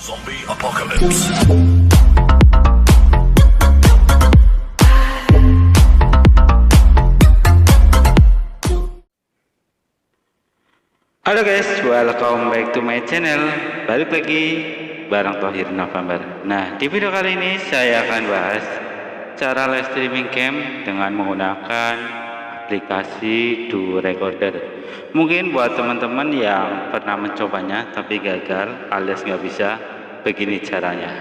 Zombie Apocalypse. Halo guys, welcome back to my channel. Balik lagi bareng Thohir November. Nah, di video kali ini saya akan bahas cara live streaming cam dengan menggunakan aplikasi Do Recorder. Mungkin buat teman-teman yang pernah mencobanya tapi gagal alias nggak bisa, begini caranya.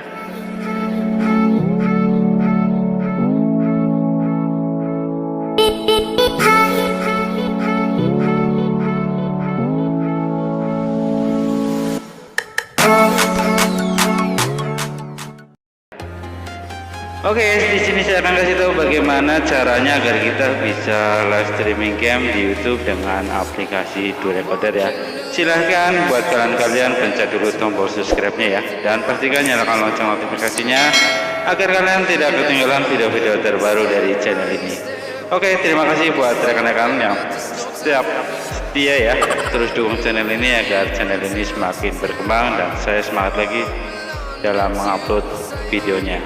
Oke, di sini saya akan kasih tahu bagaimana caranya agar kita bisa live streaming cam di YouTube dengan aplikasi Do Recorder ya. Silahkan buat kalian pencet dulu tombol subscribe-nya ya, dan pastikan nyalakan lonceng notifikasinya agar kalian tidak ketinggalan video-video terbaru dari channel ini. Oke, terima kasih buat rekan-rekan yang setiap setia ya, terus dukung channel ini agar channel ini semakin berkembang dan saya semangat lagi dalam mengupload videonya.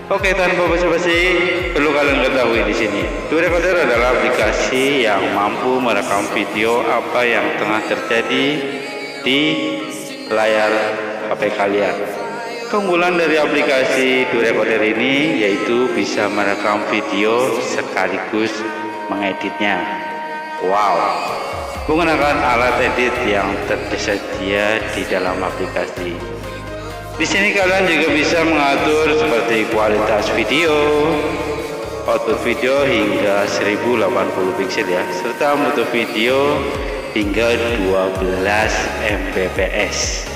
Oke, tanpa basa-basi, perlu kalian ketahui di sini, Do Recorder adalah aplikasi yang mampu merekam video apa yang tengah terjadi di layar HP kalian. Keunggulan dari aplikasi Do Recorder ini yaitu bisa merekam video sekaligus mengeditnya. Wow, menggunakan alat edit yang tersedia di dalam aplikasi. Di sini kalian juga bisa mengatur seperti kualitas video, output video hingga 1080 pixel ya, serta mutu video hingga 12 Mbps.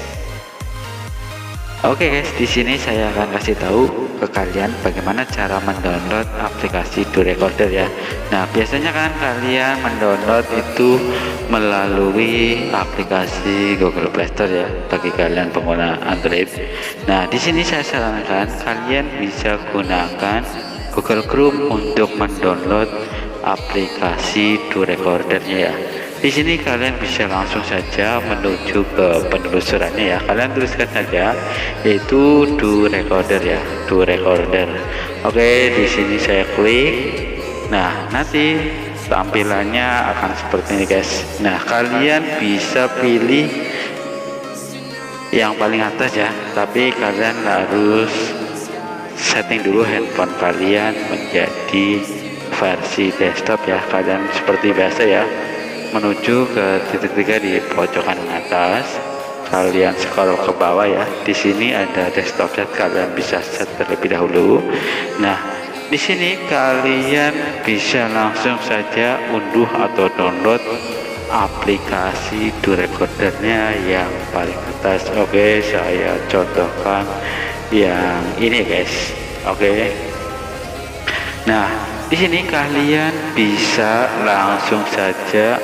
Oke guys, di sini saya akan kasih tahu ke kalian bagaimana cara mendownload aplikasi Do Recorder ya. Nah, biasanya kan kalian mendownload itu melalui aplikasi Google Play Store ya bagi kalian pengguna Android. Nah, di sini saya sarankan kalian bisa gunakan Google Chrome untuk mendownload aplikasi Do Recordernya ya. Di sini kalian bisa langsung saja menuju ke penelusurannya ya. Kalian tuliskan saja yaitu Do Recorder ya, Do Recorder. Oke, di sini saya klik. Nah, nanti tampilannya akan seperti ini guys. Nah, kalian bisa pilih yang paling atas ya, tapi kalian harus setting dulu handphone kalian menjadi versi desktop ya. Kalian seperti biasa ya, menuju ke titik 3 di pojokan atas, kalian scroll ke bawah ya. Di sini ada desktop set, kalian bisa set terlebih dahulu. Nah, di sini kalian bisa langsung saja unduh atau download aplikasi Do Recordernya yang paling atas. Oke, saya contohkan yang ini guys. Oke. Nah, di sini kalian bisa langsung saja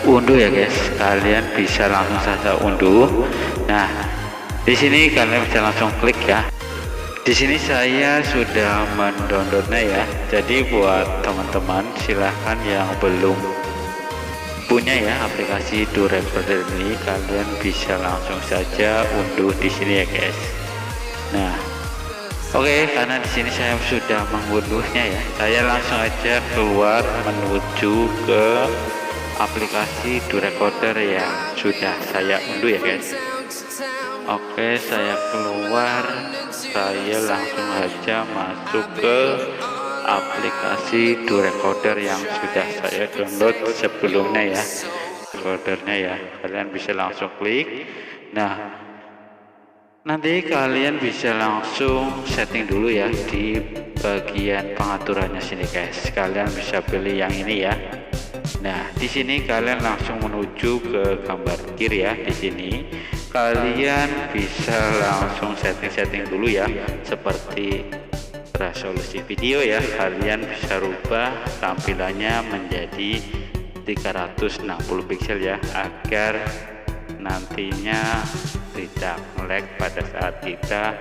unduh ya guys. Kalian bisa langsung saja unduh. Nah, di sini kalian bisa langsung klik ya. Di sini saya sudah mendownloadnya ya. Jadi buat teman-teman silahkan yang belum punya ya aplikasi Do Recorder ini, kalian bisa langsung saja unduh di sini ya guys. Nah, oke, karena di sini saya sudah mengunduhnya ya, saya langsung aja keluar menuju ke aplikasi Do Recorder yang sudah saya unduh ya guys. Oke, saya keluar, saya langsung aja masuk ke aplikasi Do Recorder yang sudah saya download sebelumnya ya, recordernya ya. Kalian bisa langsung klik. Nah, nanti kalian bisa langsung setting dulu ya di bagian pengaturannya sini guys. Kalian bisa pilih yang ini ya. Nah, di sini kalian langsung menuju ke gambar kiri ya. Di sini kalian bisa langsung setting dulu ya, seperti resolusi video ya. Kalian bisa rubah tampilannya menjadi 360 pixel ya, agar nantinya tidak lag pada saat kita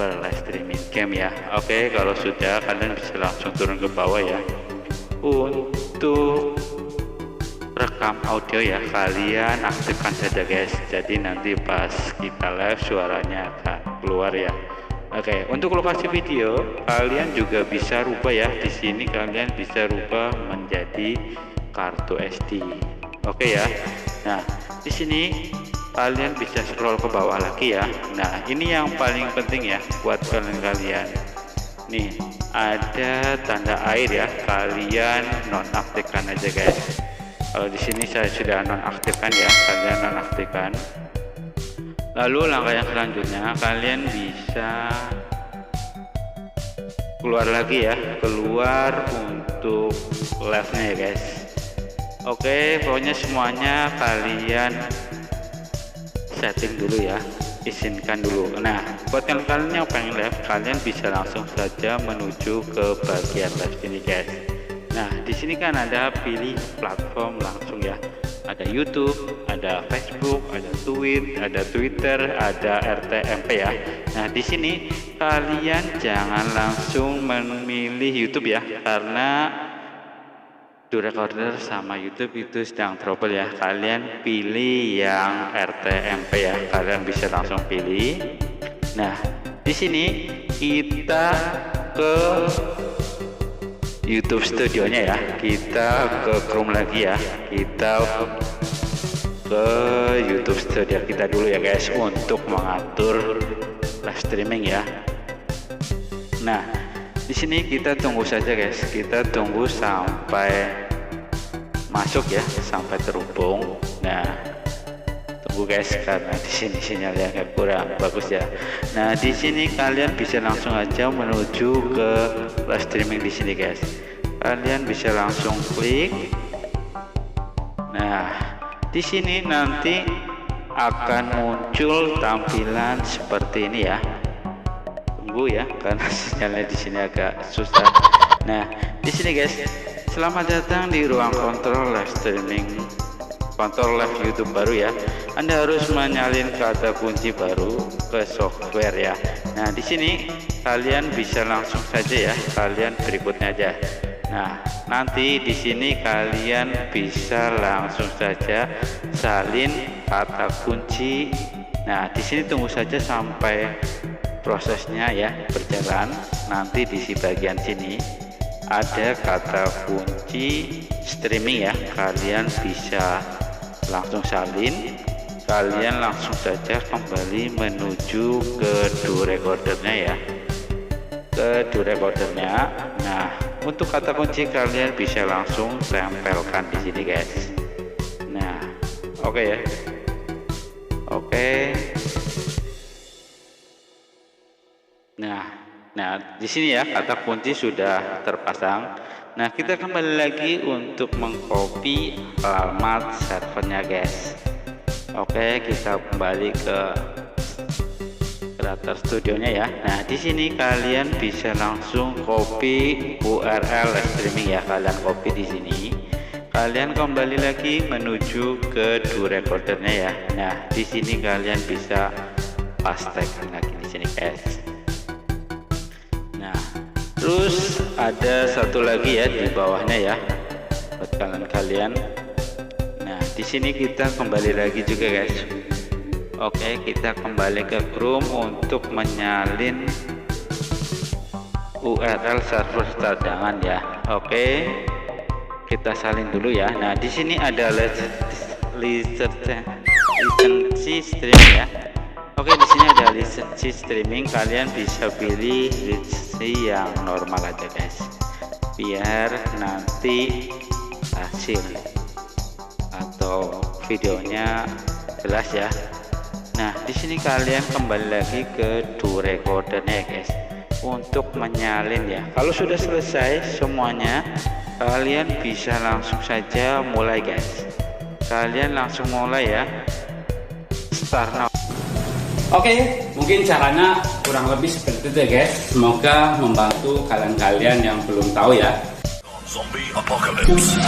live streaming cam ya. Oke, kalau sudah kalian bisa langsung turun ke bawah ya. Untuk rekam audio ya, kalian aktifkan saja guys. Jadi nanti pas kita live suaranya akan keluar ya. Oke, untuk lokasi video kalian juga bisa rubah ya. Di sini kalian bisa rubah menjadi kartu SD. Oke ya. Nah, di sini kalian bisa scroll ke bawah lagi ya. Nah, ini yang paling penting ya buat kalian. Nih, ada tanda air ya. Kalian nonaktifkan aja guys. Kalau di sini saya sudah nonaktifkan ya, kalian nonaktifkan. Lalu langkah yang selanjutnya kalian bisa keluar lagi ya, keluar untuk live-nya ya guys. Oke, pokoknya semuanya kalian setting dulu ya, izinkan dulu. Nah, buat kalian yang pengen live, kalian bisa langsung saja menuju ke bagian live ini guys. Nah, di sini kan ada pilih platform langsung ya. Ada YouTube, ada Facebook, ada Twitter, ada RTMP ya. Nah, di sini kalian jangan langsung memilih YouTube ya, karena recorder sama YouTube itu sedang trouble ya. Kalian pilih yang RTMP ya. Kalian bisa langsung pilih. Nah, di sini kita ke YouTube studionya ya, kita ke Chrome lagi ya, kita ke YouTube studio kita dulu ya guys untuk mengatur live streaming ya. Nah, di sini kita tunggu saja guys, kita tunggu sampai masuk ya, sampai terhubung. Nah, tunggu guys karena di sini sinyalnya agak kurang bagus ya. Nah, di sini kalian bisa langsung aja menuju ke live streaming di sini guys. Kalian bisa langsung klik. Nah, di sini nanti akan muncul tampilan seperti ini ya. Tunggu ya karena sinyalnya di sini agak susah. Nah, di sini guys, selamat datang di ruang kontrol live streaming, kontrol live YouTube baru ya. Anda harus menyalin kata kunci baru ke software ya. Nah, di sini kalian bisa langsung saja ya, kalian berikutnya aja. Nah, nanti di sini kalian bisa langsung saja salin kata kunci. Nah, di sini tunggu saja sampai prosesnya ya berjalan. Nanti di bagian sini ada kata kunci streaming ya, kalian bisa langsung salin. Kalian langsung saja kembali menuju ke recordernya ya, ke recordernya. Nah, untuk kata kunci kalian bisa langsung tempelkan di sini guys. Nah, oke ya, oke. Nah, di sini ya kata kunci sudah terpasang. Nah, kita kembali lagi untuk mengcopy alamat servernya guys. Oke, kita kembali ke Creator Studionya ya. Nah, di sini kalian bisa langsung copy URL live streaming ya. Kalian copy di sini. Kalian kembali lagi menuju ke recordernya ya. Nah, di sini kalian bisa pastekan lagi di sini guys. Nah, terus ada satu lagi ya di bawahnya ya buat kalian. Nah, di sini kita kembali lagi juga guys. Oke, kita kembali ke Chrome untuk menyalin URL server cadangan ya. Oke, kita salin dulu ya. Nah, di sini ada lisensi streaming ya. Oke, di sini ada lisensi streaming. Kalian bisa pilih lisensi yang normal aja guys, biar nanti hasil atau videonya jelas ya. Nah, di sini kalian kembali lagi ke recordernya guys untuk menyalin ya. Kalau sudah selesai semuanya, kalian bisa langsung saja mulai guys. Kalian langsung mulai ya. Start now. Oke, mungkin caranya kurang lebih seperti itu ya guys. Semoga membantu kalian yang belum tahu ya. Zombie Apocalypse.